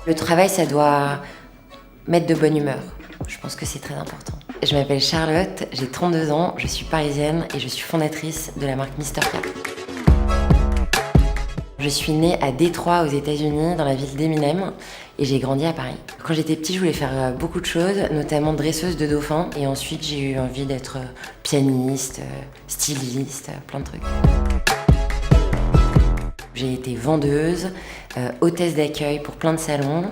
Le travail, ça doit mettre de bonne humeur. Je pense que c'est très important. Je m'appelle Charlotte, j'ai 32 ans, je suis parisienne et je suis fondatrice de la marque Mr K. Je suis née à Détroit aux États-Unis, dans la ville d'Eminem, et j'ai grandi à Paris. Quand j'étais petite, je voulais faire beaucoup de choses, notamment dresseuse de dauphins, et ensuite j'ai eu envie d'être pianiste, styliste, plein de trucs. J'ai été vendeuse, hôtesse d'accueil pour plein de salons,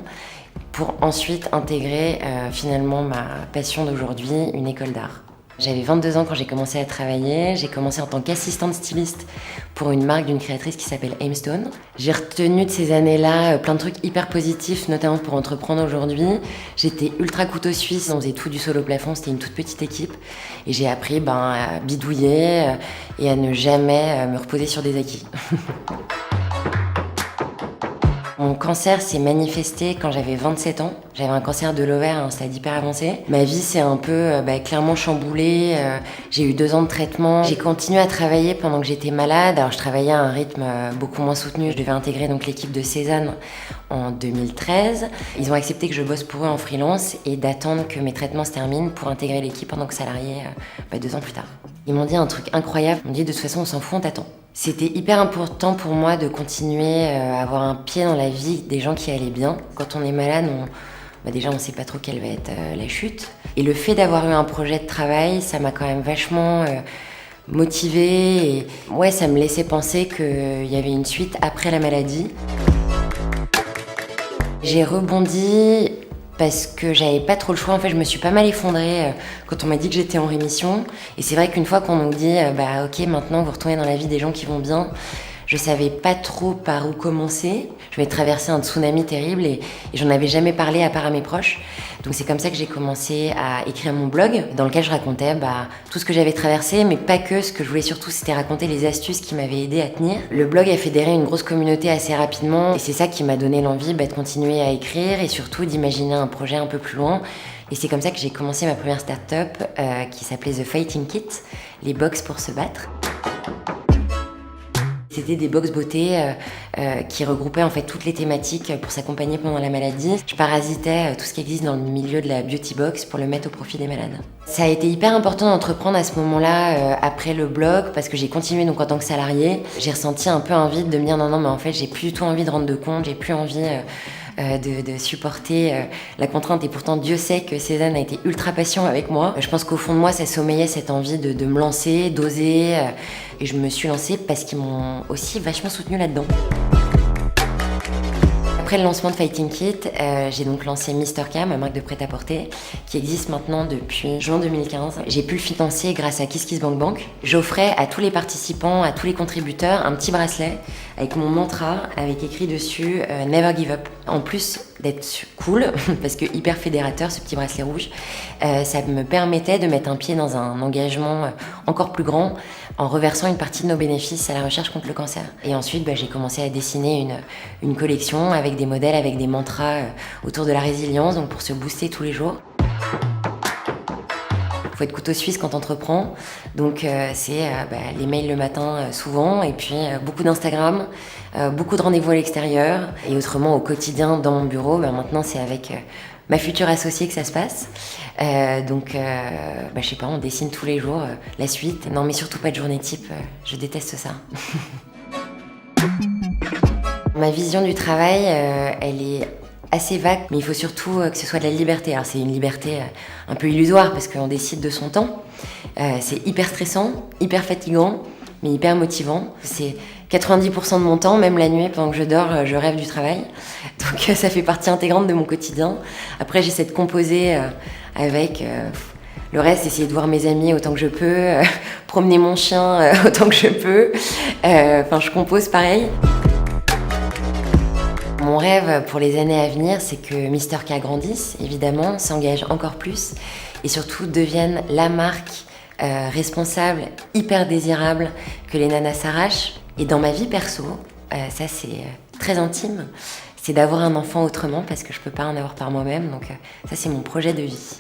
pour ensuite intégrer finalement ma passion d'aujourd'hui, une école d'art. J'avais 22 ans quand j'ai commencé à travailler. J'ai commencé en tant qu'assistante styliste pour une marque d'une créatrice qui s'appelle Aimstone. J'ai retenu de ces années-là plein de trucs hyper positifs, notamment pour entreprendre aujourd'hui. J'étais ultra couteau suisse, on faisait tout du sol au plafond, c'était une toute petite équipe. Et j'ai appris à bidouiller et à ne jamais me reposer sur des acquis. Mon cancer s'est manifesté quand j'avais 27 ans. J'avais un cancer de l'ovaire à un stade hyper avancé. Ma vie s'est un peu clairement chamboulée. J'ai eu 2 ans de traitement. J'ai continué à travailler pendant que j'étais malade. Alors je travaillais à un rythme beaucoup moins soutenu. Je devais intégrer donc l'équipe de Cézanne en 2013. Ils ont accepté que je bosse pour eux en freelance et d'attendre que mes traitements se terminent pour intégrer l'équipe en tant que salarié 2 ans plus tard. Ils m'ont dit un truc incroyable. Ils m'ont dit de toute façon on s'en fout, on t'attend. C'était hyper important pour moi de continuer à avoir un pied dans la vie des gens qui allaient bien. Quand on est malade, déjà on ne sait pas trop quelle va être la chute. Et le fait d'avoir eu un projet de travail, ça m'a quand même vachement motivée. Et ouais, ça me laissait penser qu'il y avait une suite après la maladie. J'ai rebondi parce que j'avais pas trop le choix. En fait, je me suis pas mal effondrée quand on m'a dit que j'étais en rémission. Et c'est vrai qu'une fois qu'on nous dit ok, maintenant vous retournez dans la vie des gens qui vont bien, je savais pas trop par où commencer. Je vais traverser un tsunami terrible et j'en avais jamais parlé à part à mes proches. Donc c'est comme ça que j'ai commencé à écrire mon blog dans lequel je racontais tout ce que j'avais traversé, mais pas que. Ce que je voulais surtout, c'était raconter les astuces qui m'avaient aidé à tenir. Le blog a fédéré une grosse communauté assez rapidement et c'est ça qui m'a donné l'envie de continuer à écrire et surtout d'imaginer un projet un peu plus loin. Et c'est comme ça que j'ai commencé ma première start-up qui s'appelait The Fighting Kit, les box pour se battre. C'était des box beauté qui regroupaient en fait toutes les thématiques pour s'accompagner pendant la maladie. Je parasitais tout ce qui existe dans le milieu de la beauty box pour le mettre au profit des malades. Ça a été hyper important d'entreprendre à ce moment-là après le blog parce que j'ai continué donc en tant que salariée. J'ai ressenti un peu un vide de me dire non mais en fait j'ai plus du tout envie de rendre de compte, j'ai plus envie de supporter la contrainte et pourtant Dieu sait que Cézanne a été ultra patient avec moi. Je pense qu'au fond de moi ça sommeillait cette envie de me lancer, d'oser et je me suis lancée parce qu'ils m'ont aussi vachement soutenue là-dedans. Après le lancement de Fighting Kit, j'ai donc lancé Mr K, ma marque de prêt-à-porter, qui existe maintenant depuis juin 2015. J'ai pu le financer grâce à KissKissBankBank. J'offrais à tous les participants, à tous les contributeurs, un petit bracelet avec mon mantra, avec écrit dessus « Never give up ». En plus d'être cool, parce que hyper fédérateur ce petit bracelet rouge, ça me permettait de mettre un pied dans un engagement encore plus grand en reversant une partie de nos bénéfices à la recherche contre le cancer. Et ensuite, j'ai commencé à dessiner une collection avec des modèles, avec des mantras autour de la résilience, donc pour se booster tous les jours. Il faut être couteau suisse quand on entreprend, donc c'est les mails le matin souvent, et puis beaucoup d'Instagram, beaucoup de rendez-vous à l'extérieur, et autrement au quotidien dans mon bureau, maintenant c'est avec ma future associée que ça se passe. Je sais pas, on dessine tous les jours la suite. Non mais surtout pas de journée type, je déteste ça. Ma vision du travail, elle est assez vague, mais il faut surtout que ce soit de la liberté. Alors c'est une liberté un peu illusoire parce qu'on décide de son temps. C'est hyper stressant, hyper fatigant, mais hyper motivant. C'est 90% de mon temps, même la nuit, pendant que je dors, je rêve du travail. Donc ça fait partie intégrante de mon quotidien. Après, j'essaie de composer avec le reste, essayer de voir mes amis autant que je peux, promener mon chien autant que je peux. Je compose pareil. Mon rêve pour les années à venir, c'est que Mr K grandisse, évidemment, s'engage encore plus et surtout devienne la marque responsable, hyper désirable que les nanas s'arrachent. Et dans ma vie perso, ça c'est très intime, c'est d'avoir un enfant autrement parce que je peux pas en avoir par moi-même, donc ça c'est mon projet de vie.